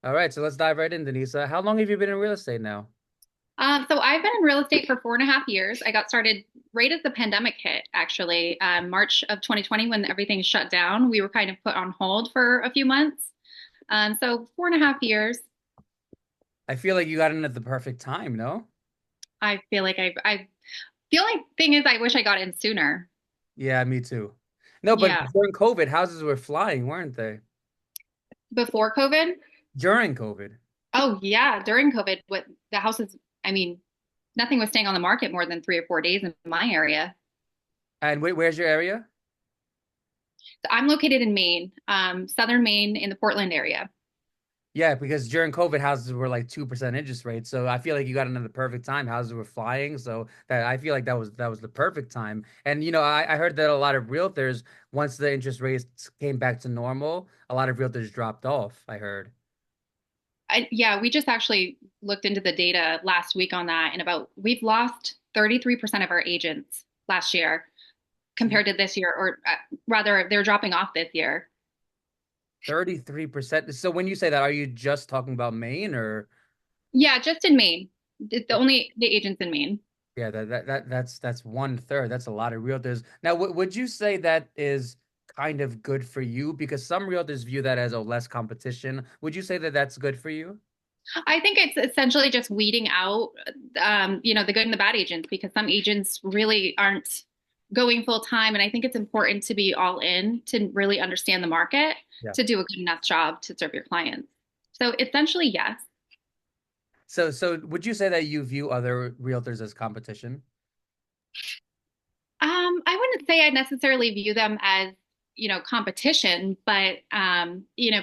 All right, so let's dive right in, Denise. How long have you been in real estate now? So I've been in real estate for 4.5 years. I got started right as the pandemic hit, actually, March of 2020 when everything shut down. We were kind of put on hold for a few months. So 4.5 years. I feel like you got in at the perfect time, no? I feel like the only thing is I wish I got in sooner. Yeah, me too. No, but Yeah. during COVID, houses were flying, weren't they? Before COVID. During COVID. Oh yeah, during COVID, what the houses, I mean, nothing was staying on the market more than 3 or 4 days in my area. And wait, where's your area? So I'm located in Maine, southern Maine in the Portland area. Yeah, because during COVID, houses were like 2% interest rate. So I feel like you got in at the perfect time. Houses were flying. So that I feel like that was the perfect time. And I heard that a lot of realtors, once the interest rates came back to normal, a lot of realtors dropped off, I heard. Yeah, we just actually looked into the data last week on that, and about we've lost 33% of our agents last year compared to this year, or rather, they're dropping off this year. 33%. So when you say that, are you just talking about Maine or Yeah, just in Maine. The agents in Maine. yeah, that's one third. That's a lot of realtors. Now, would you say that is kind of good for you? Because some realtors view that as a less competition. Would you say that that's good for you? I think it's essentially just weeding out, the good and the bad agents because some agents really aren't going full time, and I think it's important to be all in to really understand the market Yeah. to do a good enough job to serve your clients. So essentially, yes. So would you say that you view other realtors as competition? I wouldn't say I necessarily view them as, competition, but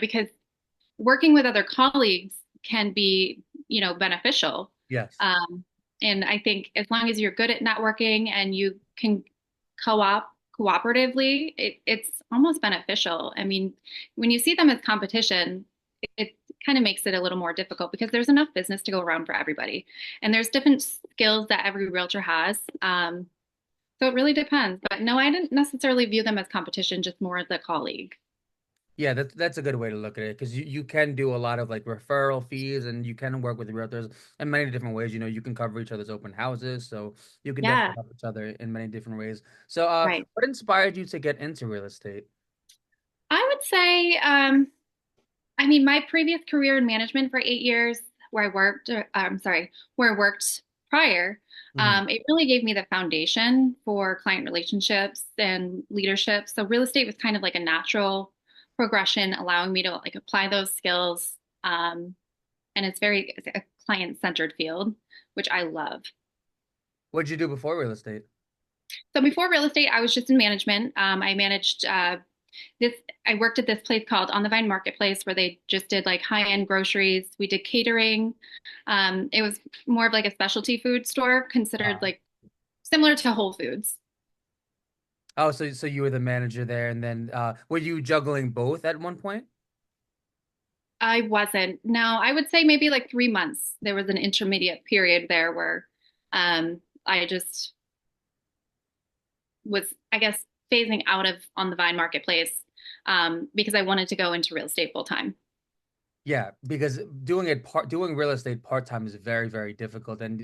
because working with other colleagues can be, beneficial. Yes. Um, and I think as long as you're good at networking and you can co-op cooperatively, it's almost beneficial. I mean, when you see them as competition, it kind of makes it a little more difficult because there's enough business to go around for everybody. And there's different skills that every realtor has. So it really depends. But no, I didn't necessarily view them as competition, just more as a colleague. Yeah, that's a good way to look at it because you can do a lot of like referral fees and you can work with the realtors in many different ways. You can cover each other's open houses, so you can definitely Yeah, help each other in many different ways. So, right. what inspired you to get into real estate? I would say, I mean, my previous career in management for 8 years, where I worked, I'm sorry, where I worked prior, Hmm. it really gave me the foundation for client relationships and leadership. So real estate was kind of like a natural progression, allowing me to like apply those skills. And it's a client-centered field, which I love. What did you do before real estate? So before real estate, I was just in management. I managed this. I worked at this place called On the Vine Marketplace, where they just did like high-end groceries. We did catering. It was more of like a specialty food store, considered Uh, like similar to Whole Foods. oh, so you were the manager there, and then were you juggling both at one point? I wasn't. No, I would say maybe like 3 months. There was an intermediate period there where I just was, I guess, phasing out of On the Vine Marketplace because I wanted to go into real estate full time. Yeah, because doing real estate part-time is very, very difficult. And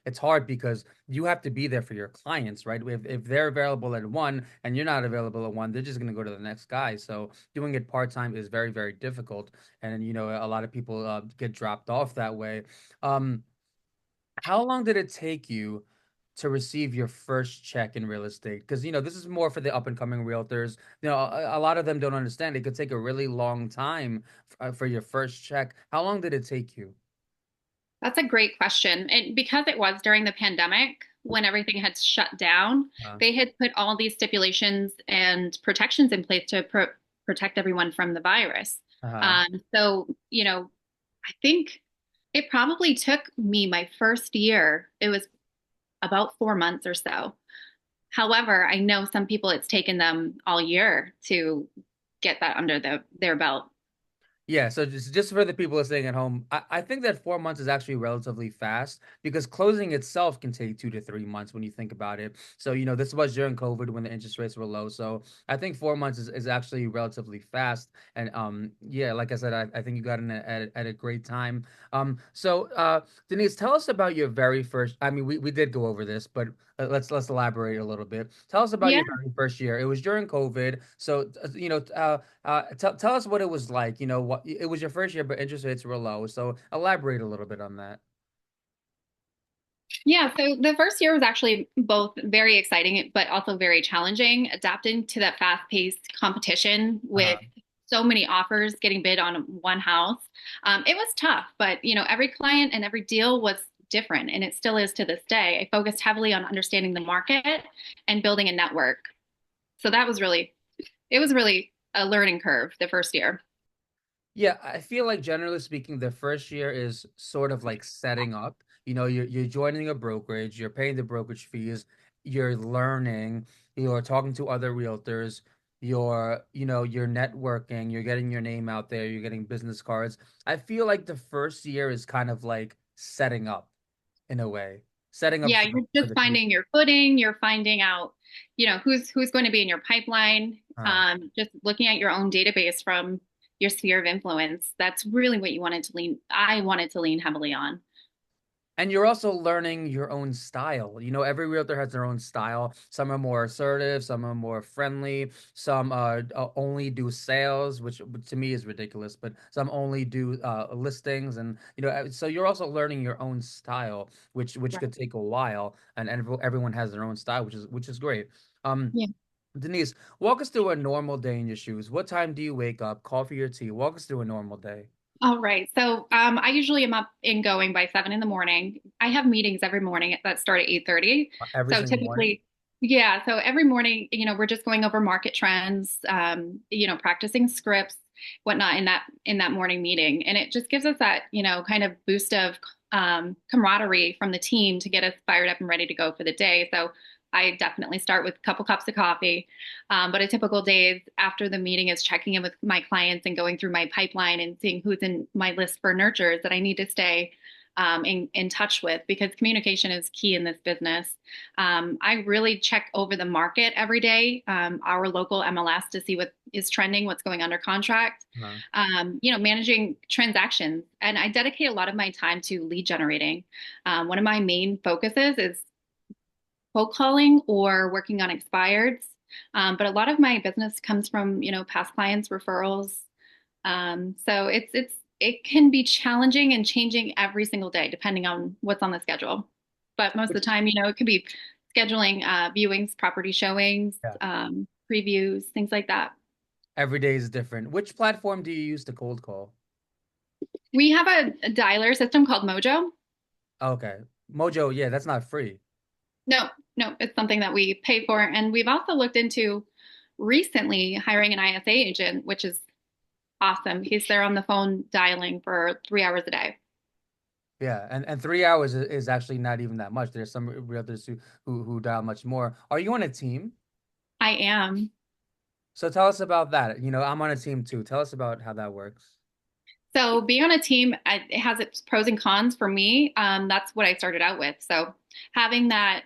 it's hard because you have to be there for your clients, right? If they're available at one and you're not available at one, they're just gonna go to the next guy. So doing it part-time is very, very difficult. And a lot of people get dropped off that way. Um, how long did it take you to receive your first check in real estate? Because this is more for the up and coming realtors. A lot of them don't understand. It could take a really long time for your first check. How long did it take you? That's a great question. And because it was during the pandemic, when everything had shut down, Uh, they had put all these stipulations and protections in place to protect everyone from the virus. uh, So, I think it probably took me my first year. It was about 4 months or so. However, I know some people it's taken them all year to get that under their belt. Yeah, so just for the people listening at home, I think that 4 months is actually relatively fast because closing itself can take 2 to 3 months when you think about it. So, this was during COVID when the interest rates were low. So I think 4 months is actually relatively fast. And yeah, like I said, I think you got in at a great time. Denise, tell us about your very first, I mean, we did go over this, but let's elaborate a little bit. Tell us about Yeah. your very first year. It was during COVID. So, tell us what it was like. What it was your first year, but interest rates were low. So elaborate a little bit on that. Yeah, so the first year was actually both very exciting, but also very challenging, adapting to that fast-paced competition with Uh, so many offers getting bid on one house. It was tough, but every client and every deal was different, and it still is to this day. I focused heavily on understanding the market and building a network. So it was really a learning curve the first year. Yeah, I feel like generally speaking, the first year is sort of like setting up. You're joining a brokerage, you're paying the brokerage fees, you're learning, you're talking to other realtors, you're networking, you're getting your name out there, you're getting business cards. I feel like the first year is kind of like setting up in a way, setting up Yeah, for you're for just the future. finding your footing, you're finding out, who's going to be in your pipeline, Uh, just looking at your own database from your sphere of influence. That's really what I wanted to lean heavily on. And you're also learning your own style. Every realtor has their own style. Some are more assertive, some are more friendly, some only do sales, which to me is ridiculous, but some only do listings. And, so you're also learning your own style, which Right. could take a while. And everyone has their own style, which is great. Um, Yeah. Denise, walk us through a normal day in your shoes. What time do you wake up? Coffee or tea? Walk us through a normal day. All right. So I usually am up and going by 7 in the morning. I have meetings every morning that start at 8:30. Every So single morning? typically, yeah. So every morning, we're just going over market trends, practicing scripts, whatnot in that morning meeting. And it just gives us that, kind of boost of camaraderie from the team to get us fired up and ready to go for the day. So I definitely start with a couple cups of coffee. But a typical day after the meeting is checking in with my clients and going through my pipeline and seeing who's in my list for nurtures that I need to stay in touch with because communication is key in this business. I really check over the market every day, our local MLS to see what is trending, what's going under contract, Uh-huh. managing transactions. And I dedicate a lot of my time to lead generating. One of my main focuses is cold calling or working on expireds. But a lot of my business comes from, past clients, referrals. So it can be challenging and changing every single day depending on what's on the schedule. But most of the time, it could be scheduling viewings, property showings, Yeah. previews, things like that. Every day is different. Which platform do you use to cold call? We have a dialer system called Mojo. Okay. Mojo, yeah, that's not free. No, no, it's something that we pay for. And we've also looked into recently hiring an ISA agent, which is awesome. He's there on the phone dialing for 3 hours a day. Yeah, and 3 hours is actually not even that much. There's some realtors who dial much more. Are you on a team? I am. So tell us about that. I'm on a team too. Tell us about how that works. So being on a team, it has its pros and cons for me. That's what I started out with. So having that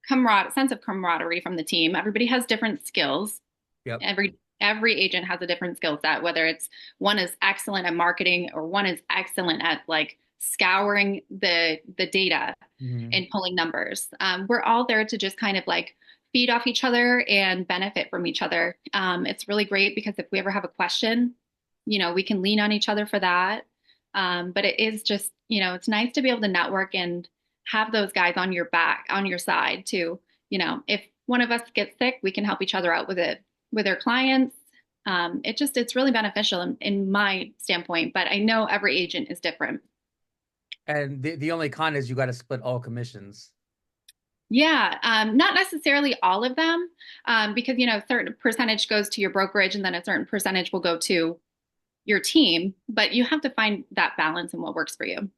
sense of camaraderie from the team, everybody has different skills. Yep. Every agent has a different skill set, whether it's one is excellent at marketing or one is excellent at like scouring the data Hmm. and pulling numbers. We're all there to just kind of like feed off each other and benefit from each other. It's really great because if we ever have a question, we can lean on each other for that. But it is just, it's nice to be able to network and have those guys on your back, on your side too. If one of us gets sick, we can help each other out with it with their clients. It's really beneficial in my standpoint, but I know every agent is different. And the only con is you got to split all commissions. Yeah, not necessarily all of them, because a certain percentage goes to your brokerage and then a certain percentage will go to your team, but you have to find that balance and what works for you.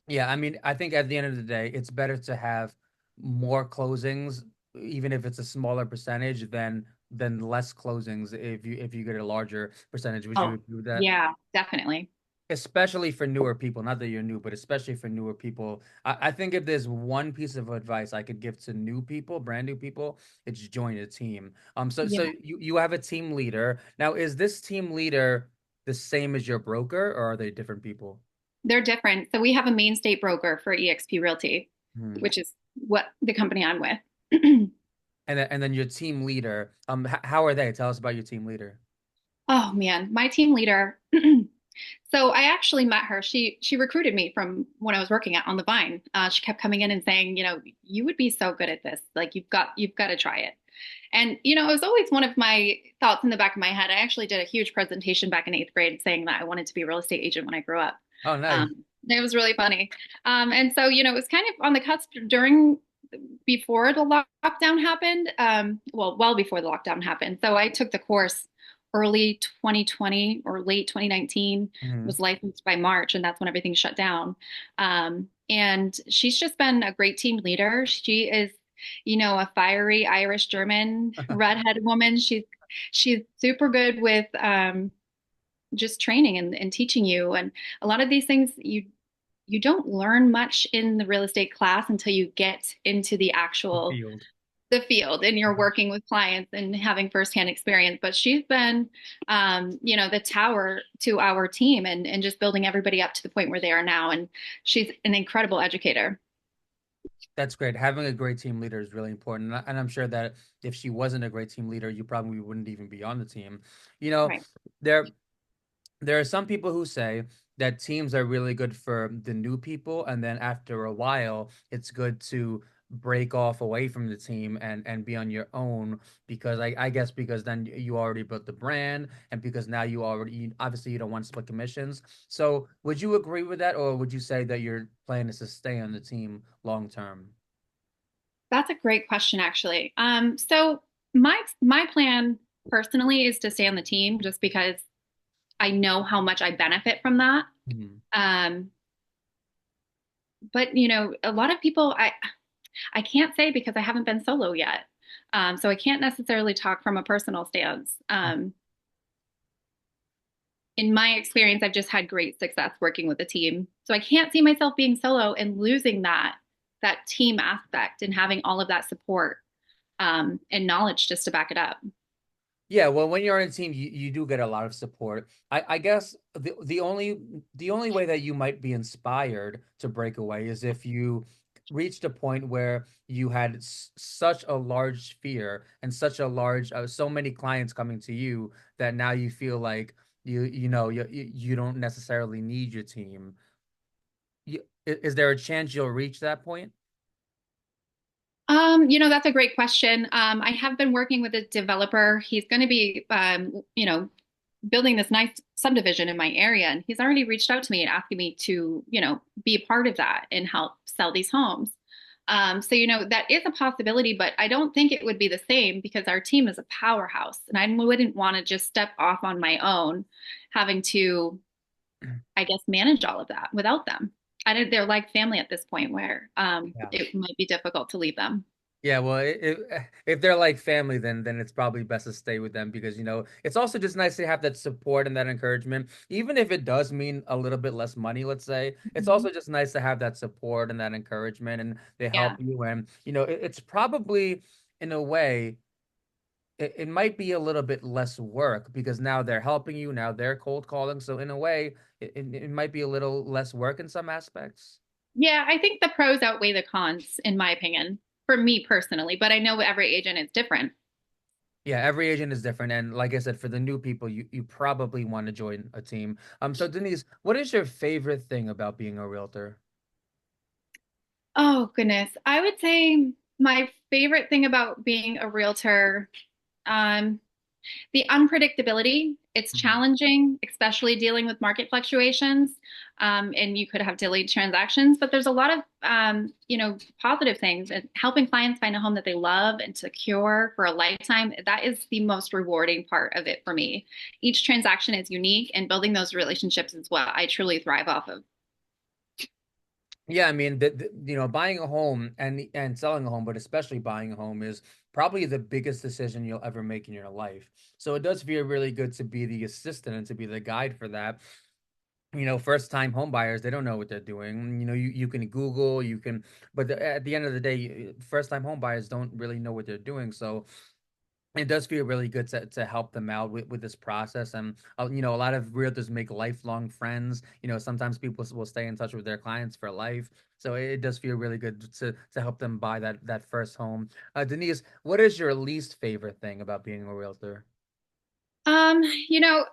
Yeah, I mean, I think at the end of the day, it's better to have more closings, even if it's a smaller percentage, than than less closings if you get a larger percentage. Would you Oh, agree with that? yeah, definitely. Especially for newer people, not that you're new, but especially for newer people. I think if there's one piece of advice I could give to new people, brand new people, it's join a team. So Yeah, you have a team leader. Now, is this team leader the same as your broker, or are they different people? they're different. So we have a main state broker for eXp Realty, Hmm. which is what the company I'm with. And then your team leader, how are they? Tell us about your team leader. Oh man, my team leader. So I actually met her. She recruited me from when I was working at on the Vine. She kept coming in and saying, you would be so good at this. Like you've got to try it. And it was always one of my thoughts in the back of my head. I actually did a huge presentation back in eighth grade saying that I wanted to be a real estate agent when I grew up. Oh, nice. It was really funny. And so it was kind of on the cusp during before the lockdown happened. Well before the lockdown happened. So I took the course early 2020 or late 2019, Hmm. was licensed by March, and that's when everything shut down. And she's just been a great team leader. She is, a fiery Irish German redhead woman. She's super good with just training and teaching you. And a lot of these things you don't learn much in the real estate class until you get into The actual field. the field and you're Mhm. working with clients and having firsthand experience. But she's been, the tower to our team and just building everybody up to the point where they are now. And she's an incredible educator. That's great. Having a great team leader is really important. And I'm sure that if she wasn't a great team leader, you probably wouldn't even be on the team. You know, Right. there there are some people who say that teams are really good for the new people, and then after a while, it's good to break off away from the team and be on your own because I guess because then you already built the brand and because now obviously you don't want to split commissions. So would you agree with that, or would you say that your plan is to stay on the team long term? That's a great question, actually. So my plan personally is to stay on the team just because I know how much I benefit from that. Mhm. Um, but a lot of people I can't say because I haven't been solo yet. So I can't necessarily talk from a personal stance. In my experience, I've just had great success working with a team. So I can't see myself being solo and losing that team aspect and having all of that support and knowledge just to back it up. Yeah, well, when you're on a team, you do get a lot of support. I guess the only way that you might be inspired to break away is if you reached a point where you had such a large fear and such a large so many clients coming to you that now you feel like you don't necessarily need your team. Is there a chance you'll reach that point? That's a great question. I have been working with a developer. He's going to be, building this nice subdivision in my area, and he's already reached out to me and asking me to, be a part of that and help sell these homes. So that is a possibility, but I don't think it would be the same because our team is a powerhouse, and I wouldn't want to just step off on my own, having to, I guess, manage all of that without them. They're like family at this point where Yeah. it might be difficult to leave them. Yeah, well, if they're like family, then it's probably best to stay with them because it's also just nice to have that support and that encouragement, even if it does mean a little bit less money. Let's say it's Mhm. also just nice to have that support and that encouragement, and they Yeah. help you. And it's probably in a way it might be a little bit less work because now they're helping you, now they're cold calling. So in a way, it might be a little less work in some aspects. Yeah, I think the pros outweigh the cons, in my opinion, for me personally, but I know every agent is different. Yeah, every agent is different, and like I said, for the new people, you probably want to join a team. So Denise, what is your favorite thing about being a realtor? Oh, goodness. I would say my favorite thing about being a realtor, um, the unpredictability. It's Mhm. challenging, especially dealing with market fluctuations. And you could have delayed transactions, but there's a lot of, positive things and helping clients find a home that they love and secure for a lifetime. That is the most rewarding part of it for me. Each transaction is unique, and building those relationships is what I truly thrive off of. Yeah, I mean, buying a home and selling a home, but especially buying a home is probably the biggest decision you'll ever make in your life. So it does feel really good to be the assistant and to be the guide for that. First time home buyers, they don't know what they're doing. You can Google, but at the end of the day, first time home buyers don't really know what they're doing. So it does feel really good to help them out with this process. And a lot of realtors make lifelong friends. Sometimes people will stay in touch with their clients for life. So it does feel really good to help them buy that first home. Denise, what is your least favorite thing about being a realtor?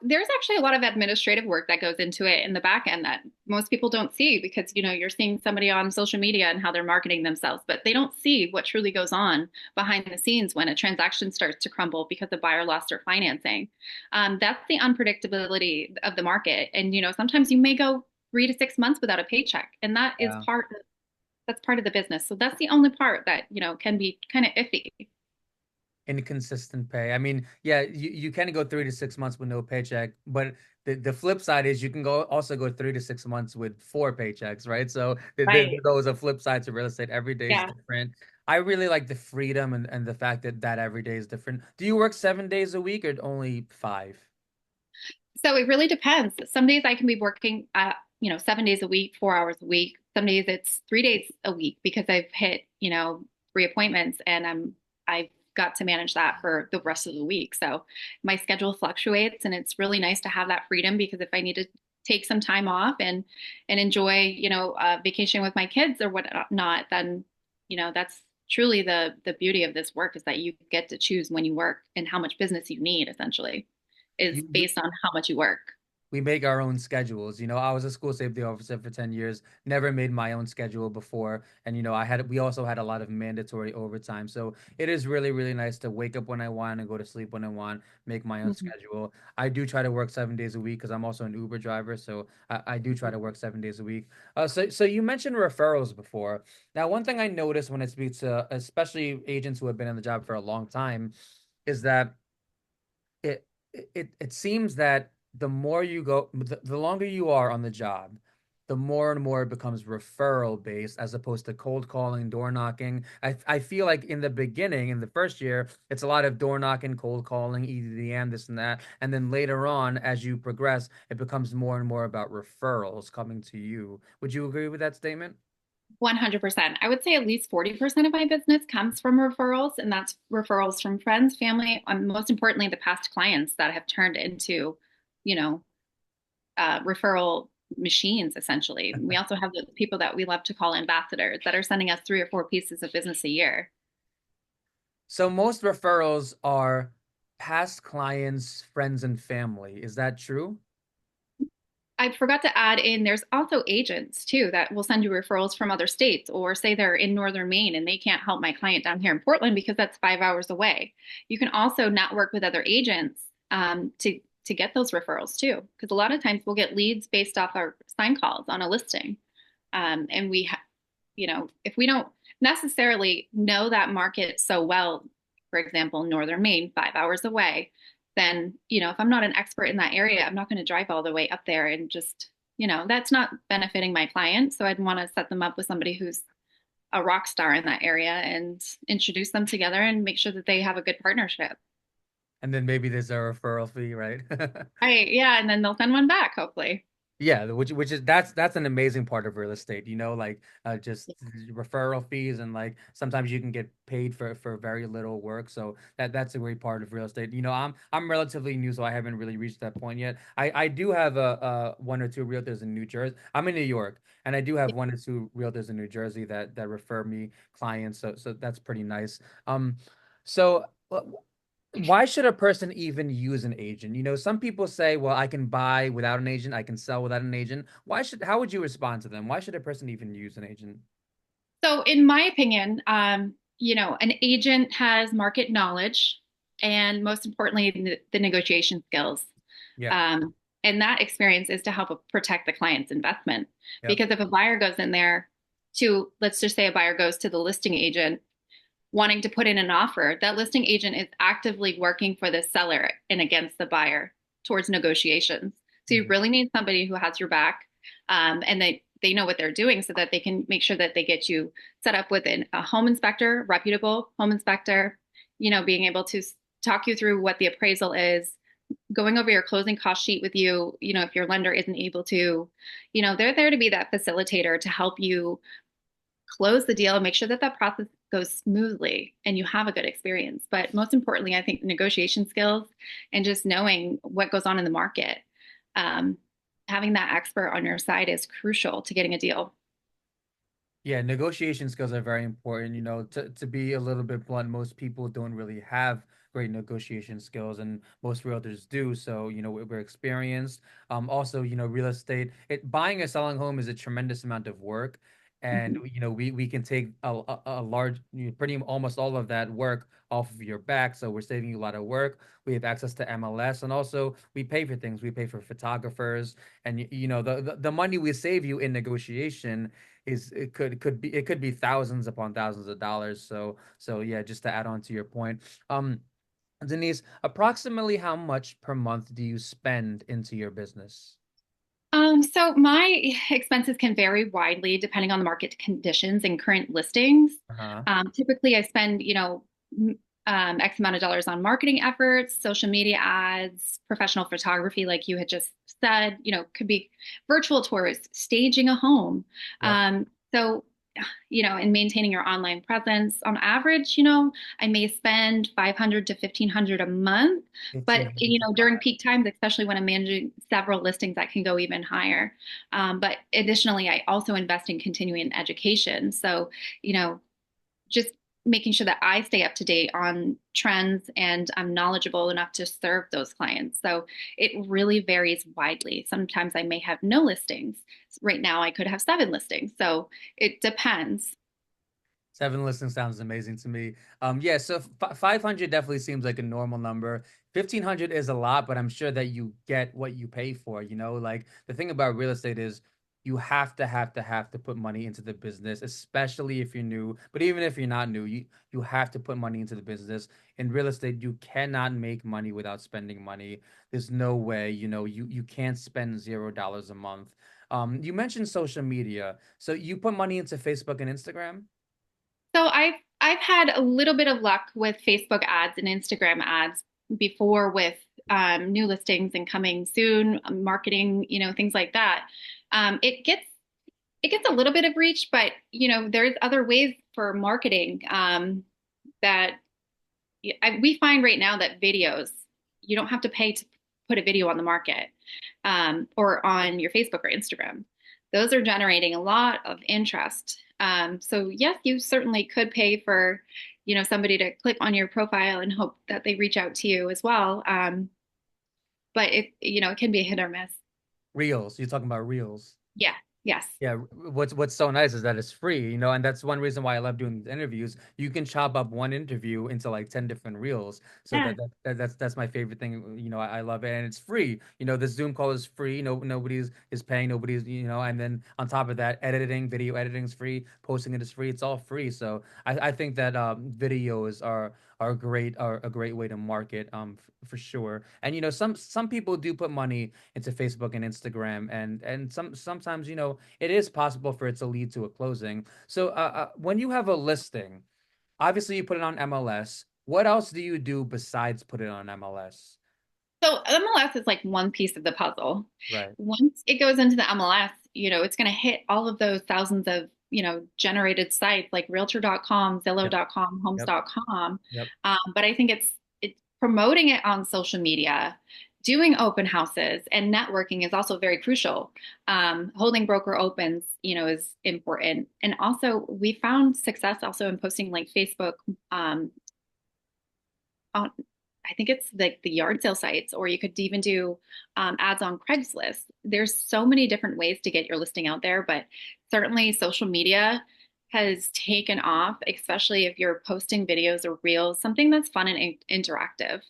There's actually a lot of administrative work that goes into it in the back end that most people don't see because, you're seeing somebody on social media and how they're marketing themselves, but they don't see what truly goes on behind the scenes when a transaction starts to crumble because the buyer lost their financing. That's the unpredictability of the market. And, sometimes you may go 3 to 6 months without a paycheck, and Yeah. that's part of the business. So that's the only part that, can be kind of iffy. Inconsistent pay. I mean, yeah, you can go 3 to 6 months with no paycheck, but the flip side is you can go 3 to 6 months with four paychecks, right? So Right. there's always a flip side to real estate. Every day is Yeah. different. I really like the freedom and the fact that every day is different. Do you work 7 days a week or only five? So it really depends. Some days I can be working, 7 days a week, 4 hours a week. Some days it's 3 days a week because I've hit, 3 appointments and I've got to manage that for the rest of the week. So my schedule fluctuates and it's really nice to have that freedom because if I need to take some time off and enjoy, vacation with my kids or whatnot, then, that's truly the beauty of this work is that you get to choose when you work and how much business you need essentially is You, based on how much you work. we make our own schedules. I was a school safety officer for 10 years, never made my own schedule before. And, we also had a lot of mandatory overtime. So it is really, really nice to wake up when I want and go to sleep when I want, make my own Mhm. schedule. I do try to work 7 days a week because I'm also an Uber driver. So I do try Mhm. to work 7 days a week. So you mentioned referrals before. Now, one thing I noticed when I speak to especially agents who have been in the job for a long time is that it it seems that the more you go, the longer you are on the job, the more and more it becomes referral based as opposed to cold calling, door knocking. I feel like in the beginning, in the first year, it's a lot of door knocking, cold calling, EDM, this and that, and then later on, as you progress, it becomes more and more about referrals coming to you. Would you agree with that statement? 100%. I would say at least 40% of my business comes from referrals, and that's referrals from friends, family, and most importantly, the past clients that have turned into, you know, referral machines, essentially. We also have the people that we love to call ambassadors that are sending us 3 or 4 pieces of business a year. So most referrals are past clients, friends, and family. Is that true? I forgot to add in there's also agents too that will send you referrals from other states or say they're in northern Maine and they can't help my client down here in Portland because that's 5 hours away. You can also network with other agents to get those referrals too, because a lot of times we'll get leads based off our sign calls on a listing. And if we don't necessarily know that market so well, for example, northern Maine, 5 hours away, then, if I'm not an expert in that area, I'm not going to drive all the way up there and just, that's not benefiting my client. So I'd want to set them up with somebody who's a rock star in that area and introduce them together and make sure that they have a good partnership. And then maybe there's a referral fee, right? Right. Yeah. And then they'll send one back, hopefully. Yeah, which is that's an amazing part of real estate, like just referral fees and like sometimes you can get paid for very little work. So that's a great part of real estate. I'm relatively new, so I haven't really reached that point yet. I do have one or two realtors in New Jersey. I'm in New York, and I do have one or two realtors in New Jersey that refer me clients. So that's pretty nice. So. Why should a person even use an agent? Some people say, well, I can buy without an agent, I can sell without an agent. How would you respond to them? Why should a person even use an agent? So, in my opinion, an agent has market knowledge and most importantly, the negotiation skills. Yeah. Um, and that experience is to help protect the client's investment. Yep. Because if a buyer goes in there let's just say a buyer goes to the listing agent wanting to put in an offer, that listing agent is actively working for the seller and against the buyer towards negotiations. So you Mhm. really need somebody who has your back, and they know what they're doing so that they can make sure that they get you set up with a home inspector, reputable home inspector, being able to talk you through what the appraisal is, going over your closing cost sheet with you, if your lender isn't able to, they're there to be that facilitator to help you close the deal and make sure that that process goes smoothly and you have a good experience. But most importantly, I think negotiation skills and just knowing what goes on in the market. Um, Having that expert on your side is crucial to getting a deal. Yeah, negotiation skills are very important. To be a little bit blunt, most people don't really have great negotiation skills, and most realtors do. So, we're experienced. Also, real estate, buying and selling home is a tremendous amount of work. And, Mhm. we can take a large, pretty almost all of that work off of your back. So we're saving you a lot of work. We have access to MLS, and also we pay for things. We pay for photographers, and the money we save you in negotiation it could be thousands upon thousands of dollars. So yeah, just to add on to your point, um, Denise, approximately how much per month do you spend into your business? So my expenses can vary widely depending on the market conditions and current listings. Uh-huh. Typically, I spend, X amount of dollars on marketing efforts, social media ads, professional photography, like you had just said, could be virtual tours, staging a home. Yep. So, and maintaining your online presence. On average, I may spend 500 to 1500 a month, but 1,500 to during 5. peak times, especially when I'm managing several listings, that can go even higher. But additionally, I also invest in continuing education. So, you know, just making sure that I stay up to date on trends and I'm knowledgeable enough to serve those clients. So it really varies widely. Sometimes I may have no listings. Right now, I could have 7 listings. So it depends. 7 listings sounds amazing to me. Yeah, so 500 definitely seems like a normal number. 1,500 is a lot, but I'm sure that you get what you pay for, Like the thing about real estate is you have to put money into the business, especially if you're new. But even if you're not new, you have to put money into the business. In real estate, you cannot make money without spending money. There's no way, you can't spend $0 a month. You mentioned social media. So you put money into Facebook and Instagram? So I've had a little bit of luck with Facebook ads and Instagram ads before with new listings and coming soon, marketing, things like that. It gets a little bit of reach, but there's other ways for marketing that we find right now that videos, you don't have to pay to put a video on the market or on your Facebook or Instagram. Those are generating a lot of interest. So yes, you certainly could pay for, somebody to click on your profile and hope that they reach out to you as well. But it can be a hit or miss. Reels. You're talking about reels. Yeah. Yes. Yeah, what's so nice is that it's free, and that's one reason why I love doing these interviews. You can chop up one interview into like 10 different reels. So Yeah. that's my favorite thing. I love it, and it's free. The Zoom call is free. No, nobody's is paying, nobody's, and then on top of that, video editing is free, posting it is free. It's all free. So I think that videos are a great way to market for sure. And some people do put money into Facebook and Instagram, and sometimes it is possible for it to lead to a closing. So when you have a listing, obviously you put it on MLS. What else do you do besides put it on MLS? So MLS is like one piece of the puzzle. Right. Once it goes into the MLS, it's going to hit all of those thousands of, generated sites like realtor.com, Yep. zillow.com, Yep. homes.com. Yep. But I think it's promoting it on social media, doing open houses and networking is also very crucial. Holding broker opens, is important. And also we found success also in posting like Facebook, on I think it's like the yard sale sites, or you could even do ads on Craigslist. There's so many different ways to get your listing out there, but certainly social media has taken off, especially if you're posting videos or reels, something that's fun and interactive.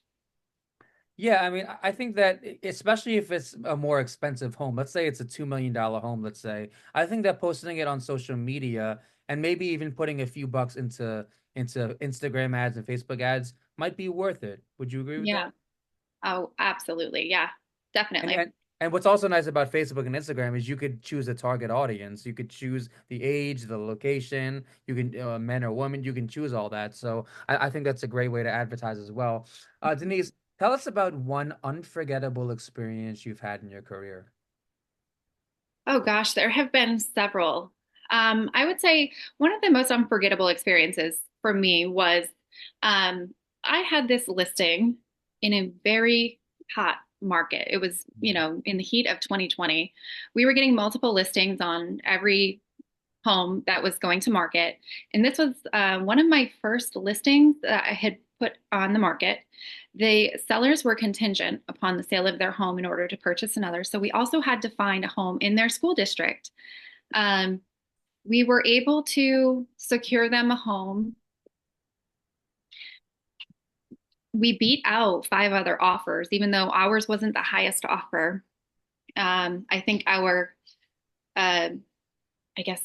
Yeah, I mean, I think that especially if it's a more expensive home, let's say it's a $2 million home, let's say, I think that posting it on social media and maybe even putting a few bucks into Instagram ads and Facebook ads might be worth it. Would you agree with Yeah. that? Oh, absolutely. Yeah, And and definitely. And what's also nice about Facebook and Instagram is you could choose a target audience. You could choose the age, the location. You can men or women. You can choose all that. So I think that's a great way to advertise as well. Denise, tell us about one unforgettable experience you've had in your career. Oh gosh, there have been several. I would say one of the most unforgettable experiences for me was um, I had this listing in a very hot market. It was, in the heat of 2020. We were getting multiple listings on every home that was going to market. And this was one of my first listings that I had put on the market. The sellers were contingent upon the sale of their home in order to purchase another. So we also had to find a home in their school district. Um, we were able to secure them a home. We beat out five other offers, even though ours wasn't the highest offer. I think our, uh, I guess,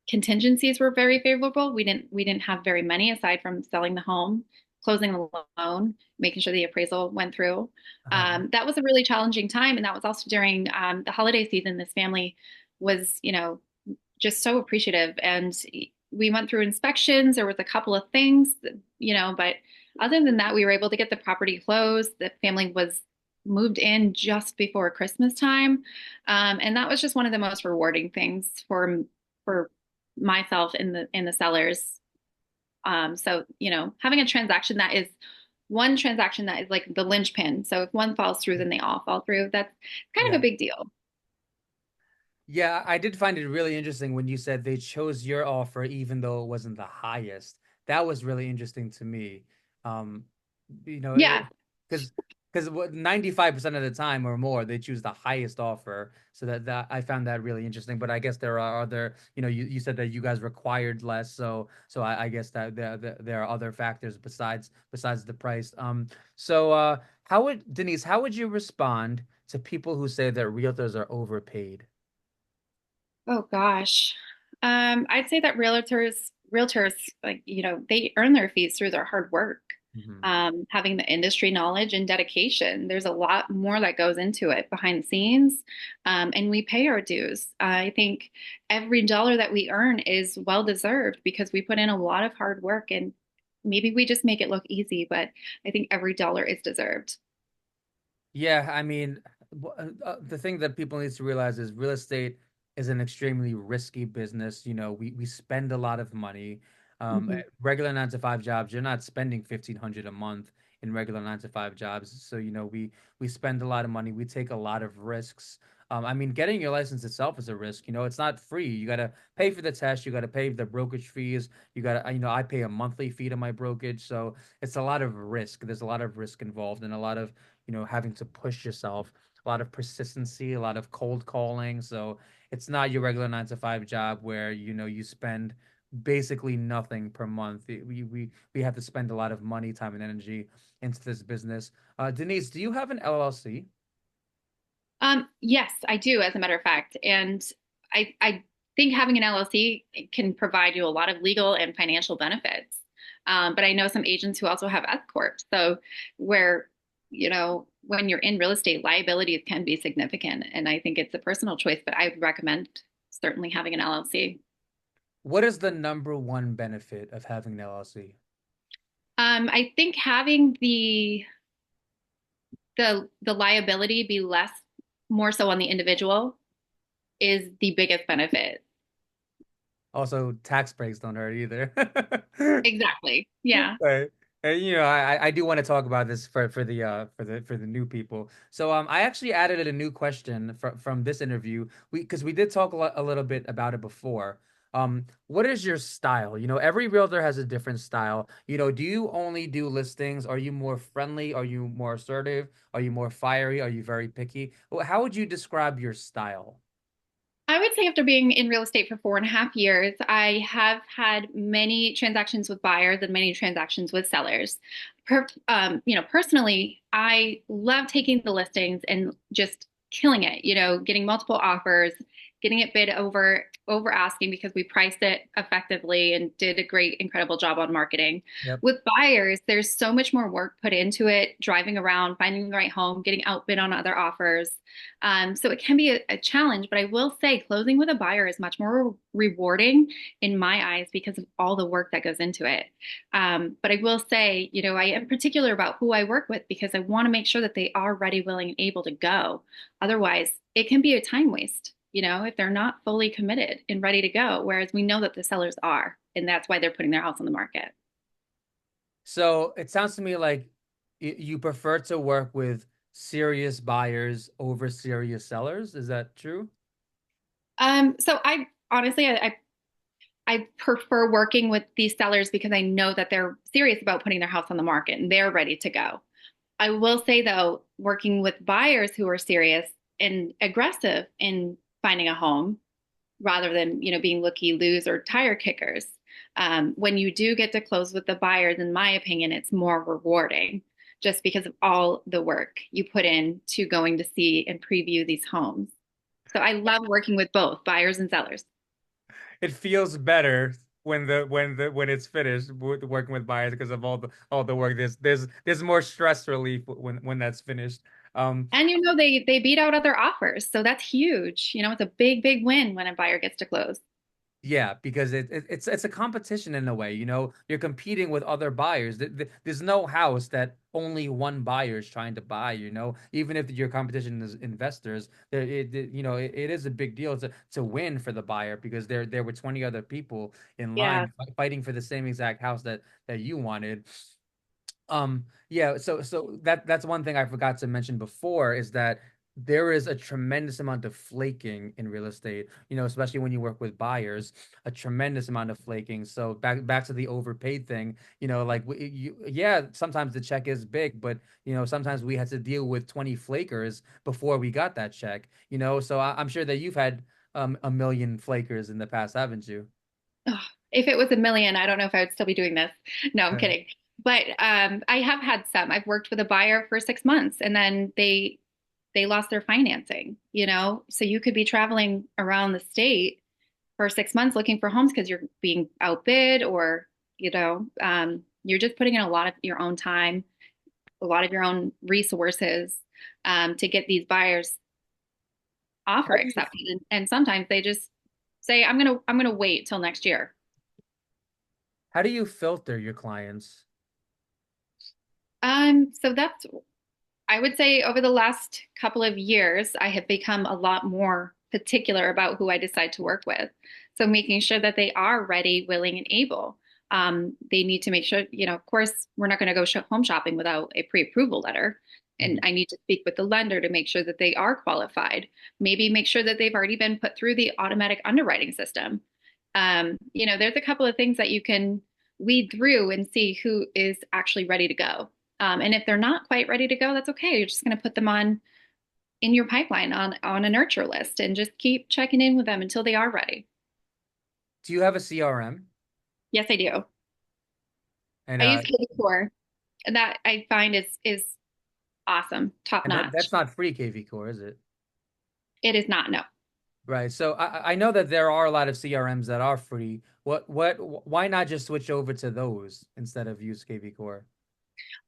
contingencies were very favorable. We didn't have very many aside from selling the home, closing the loan, making sure the appraisal went through. Uh-huh. That was a really challenging time, and that was also during the holiday season. This family was, just so appreciative, and we went through inspections. There was a couple of things, but other than that, we were able to get the property closed. The family was moved in just before Christmas time, and that was just one of the most rewarding things for myself in the sellers. So having a transaction that is one transaction that is like the linchpin. So if one falls through, then they all fall through. That's kind of Yeah. a big deal. Yeah, I did find it really interesting when you said they chose your offer even though it wasn't the highest. That was really interesting to me. Um, Yeah. because what 95% of the time or more they choose the highest offer. So that I found that really interesting. But I guess there are other, you said that you guys required less, so I guess that there are other factors besides the price. So how would Denise, how would you respond to people who say that realtors are overpaid? Oh gosh. I'd say that realtors, like, they earn their fees through their hard work, Mhm. having the industry knowledge and dedication. There's a lot more that goes into it behind the scenes, and we pay our dues. I think every dollar that we earn is well deserved because we put in a lot of hard work, and maybe we just make it look easy, but I think every dollar is deserved. Yeah, I mean, the thing that people need to realize is real estate is an extremely risky business. We spend a lot of money. Mhm. Regular 9 to 5 jobs, you're not spending 1,500 a month in regular 9 to 5 jobs. So, we spend a lot of money. We take a lot of risks. I mean, getting your license itself is a risk. It's not free. You got to pay for the test. You got to pay the brokerage fees. You got to, I pay a monthly fee to my brokerage. So it's a lot of risk. There's a lot of risk involved and a lot of having to push yourself, a lot of persistency, a lot of cold calling. So it's not your regular 9 to 5 job where, you spend basically nothing per month. We have to spend a lot of money, time, and energy into this business. Denise, do you have an LLC? Yes, I do, as a matter of fact. And I think having an LLC can provide you a lot of legal and financial benefits. But I know some agents who also have S Corp. So where, when you're in real estate, liabilities can be significant. And I think it's a personal choice, but I would recommend certainly having an LLC. What is the number one benefit of having an LLC? I think having the liability be less, more so on the individual, is the biggest benefit. Also, tax breaks don't hurt either. Exactly. Yeah. Right. And I do want to talk about this for the new people. So I actually added a new question from this interview. We did talk a little bit about it before. What is your style? Every realtor has a different style. Do you only do listings? Are you more friendly? Are you more assertive? Are you more fiery? Are you very picky? How would you describe your style? I would say after being in real estate for 4.5 years, I have had many transactions with buyers and many transactions with sellers. Personally, I love taking the listings and just killing it, getting multiple offers getting it bid over asking because we priced it effectively and did a great, incredible job on marketing. Yep. With buyers, there's so much more work put into it, driving around, finding the right home, getting outbid on other offers. So it can be a challenge, but I will say closing with a buyer is much more rewarding in my eyes because of all the work that goes into it. But I will say, I am particular about who I work with because I want to make sure that they are ready, willing, and able to go. Otherwise, it can be a time waste, if they're not fully committed and ready to go, whereas we know that the sellers are, and that's why they're putting their house on the market. So it sounds to me like you prefer to work with serious buyers over serious sellers. Is that true? So I honestly, I prefer working with these sellers because I know that they're serious about putting their house on the market and they're ready to go. I will say though, working with buyers who are serious and aggressive in finding a home rather than, being looky loos or tire kickers. When you do get to close with the buyers, in my opinion, it's more rewarding just because of all the work you put in to going to see and preview these homes. So I love working with both buyers and sellers. It feels better when it's finished working with buyers because of all the work. There's more stress relief when that's finished. Um, And they beat out other offers. So that's huge. It's a big, big win when a buyer gets to close. Yeah, because it's a competition in a way, you're competing with other buyers. There's no house that only one buyer is trying to buy, even if your competition is investors, it is a big deal to win for the buyer because there were 20 other people in Yeah. line fighting for the same exact house that you wanted. Yeah, so that's one thing I forgot to mention before is that there is a tremendous amount of flaking in real estate, especially when you work with buyers, a tremendous amount of flaking. So back to the overpaid thing, like yeah, sometimes the check is big, but sometimes we had to deal with 20 flakers before we got that check, so I'm sure that you've had a million flakers in the past, haven't you? Ugh, if it was a million, I don't know if I would still be doing this. No, I'm Right. kidding. But I have had some. I've worked with a buyer for 6 months and then they lost their financing, So you could be traveling around the state for 6 months looking for homes because you're being outbid or, you're just putting in a lot of your own time, a lot of your own resources to get these buyers offer How do you accepted. And sometimes they just say, I'm gonna wait till next year. how do you filter your clients? So that's, I would say over the last couple of years, I have become a lot more particular about who I decide to work with. So making sure that they are ready, willing, and able. They need to make sure, of course, we're not going to go home shopping without a pre-approval letter. And Mhm. I need to speak with the lender to make sure that they are qualified. Maybe make sure that they've already been put through the automatic underwriting system. There's a couple of things that you can weed through and see who is actually ready to go. And if they're not quite ready to go, that's okay. You're just going to put them on in your pipeline on a nurture list and just keep checking in with them until they are ready. Do you have a CRM? Yes, I do. And I use KV4, and that I find is awesome, top that's notch. not free KV Core, is it? It is not, no. Right. So I know that there are a lot of CRMs that are free. Why not just switch over to those instead of use KV Core?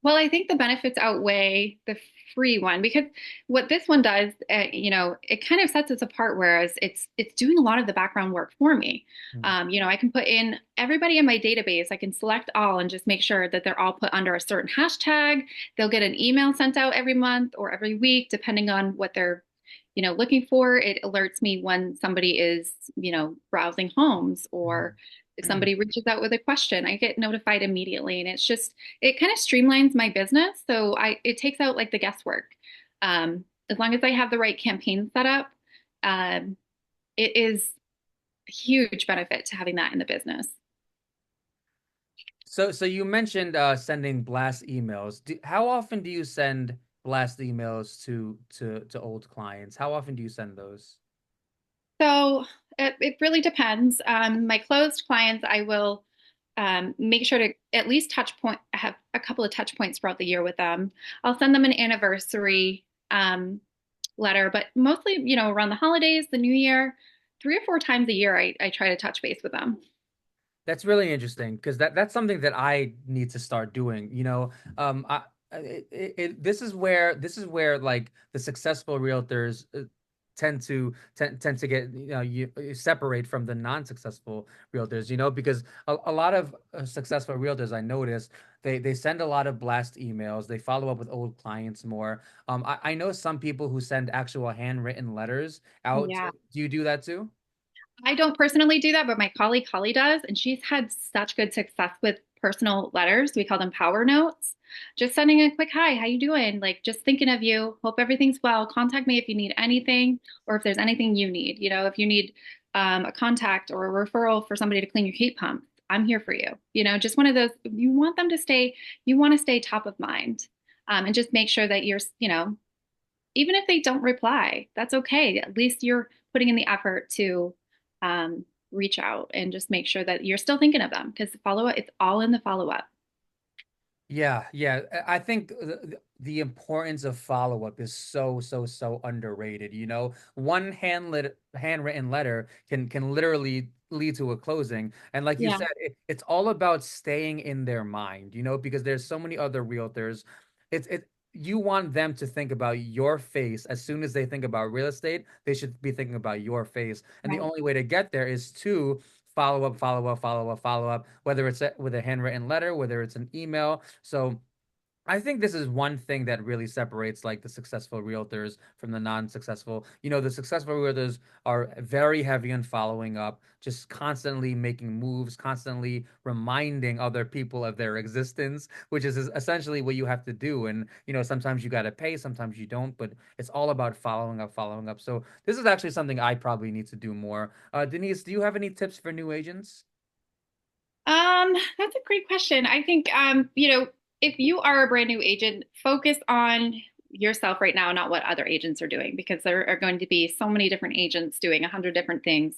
Well, I think the benefits outweigh the free one because what this one does, it kind of sets us apart. Whereas it's doing a lot of the background work for me. Hmm. I can put in everybody in my database. I can select all and just make sure that they're all put under a certain hashtag. They'll get an email sent out every month or every week, depending on what they're looking for. It alerts me when somebody is, browsing homes or if somebody reaches out with a question, I get notified immediately. And it kind of streamlines my business. So it takes out like the guesswork. As long as I have the right campaign set up, um, it is a huge benefit to having that in the business. So you mentioned sending blast emails. How often do you send blast emails to old clients? How often do you send those? So it really depends. My closed clients, I will make sure to at least have a couple of touch points throughout the year with them. I'll send them an anniversary letter, but mostly, around the holidays, the new year. 3 or 4 times a year, I try to touch base with them. That's really interesting because that's something that I need to start doing. This is where like the successful realtors tend to get you separate from the non-successful realtors. Because a lot of successful realtors I notice they send a lot of blast emails. They follow up with old clients more. I know some people who send actual handwritten letters out. Yeah. Do you do that too? I don't personally do that, but my colleague Holly does, and she's had such good success with personal letters. We call them power notes. Just sending a quick hi, how you doing? Like just thinking of you. Hope everything's well. Contact me if you need anything, or if there's anything you need. If you need a contact or a referral for somebody to clean your heat pump, I'm here for you. Just one of those. You want them to stay. You want to stay top of mind, and just make sure that even if they don't reply, that's okay. At least you're putting in the effort to reach out and just make sure that you're still thinking of them because follow up, it's all in the follow up. Yeah, yeah. I think the importance of follow-up is so underrated. One handwritten letter can literally lead to a closing. And like you Yeah, said, it's all about staying in their mind, because there's so many other realtors. You want them to think about your face as soon as they think about real estate, they should be thinking about your face. And the right. only way to get there is to follow up, follow up, follow up, follow up, whether it's with a handwritten letter, whether it's an email. So I think this is one thing that really separates like the successful realtors from the non-successful. The successful realtors are very heavy on following up, just constantly making moves, constantly reminding other people of their existence, which is essentially what you have to do. And sometimes you got to pay, sometimes you don't, but it's all about following up, following up. So this is actually something I probably need to do more. Denise, do you have any tips for new agents? That's a great question. I think, if you are a brand new agent, focus on yourself right now, not what other agents are doing, because there are going to be so many different agents doing 100 different things.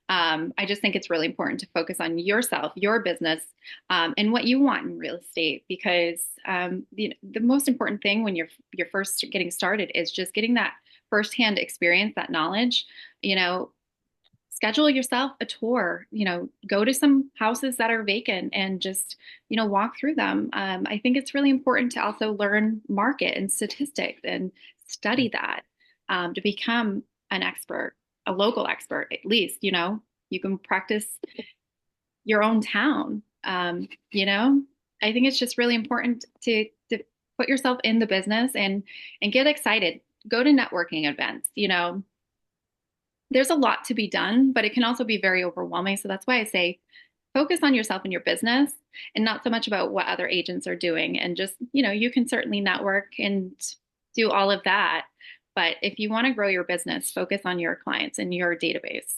I just think it's really important to focus on yourself, your business, and what you want in real estate, because the most important thing when you're first getting started is just getting that firsthand experience, that knowledge. You know, Schedule yourself a tour, go to some houses that are vacant and just, walk through them. I think it's really important to also learn market and statistics and study that, to become an expert, a local expert, at least, you can practice your own town. I think it's just really important to put yourself in the business and get excited. Go to networking events, there's a lot to be done, but it can also be very overwhelming. So that's why I say focus on yourself and your business and not so much about what other agents are doing. And just, you can certainly network and do all of that. But if you want to grow your business, focus on your clients and your database.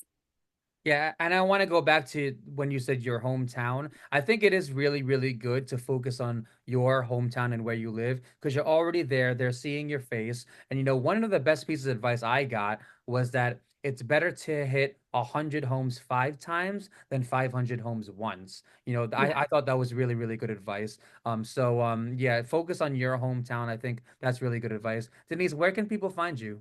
Yeah, and I want to go back to when you said your hometown. I think it is really, really good to focus on your hometown and where you live because you're already there. They're seeing your face. And one of the best pieces of advice I got was that it's better to hit 100 homes 5 times than 500 homes once. Yeah. I thought that was really, really good advice. Yeah, focus on your hometown. I think that's really good advice. Denise, where can people find you?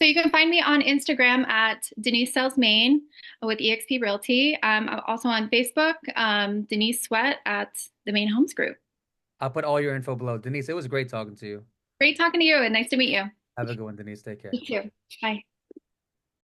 So you can find me on Instagram at Denise Sells Maine with eXp Realty. I'm also on Facebook, Denise Swett at the Maine Homes Group. I'll put all your info below. Denise, it was great talking to you. Great talking to you and nice to meet you. Have a good one, Denise. Take care. You too. Bye.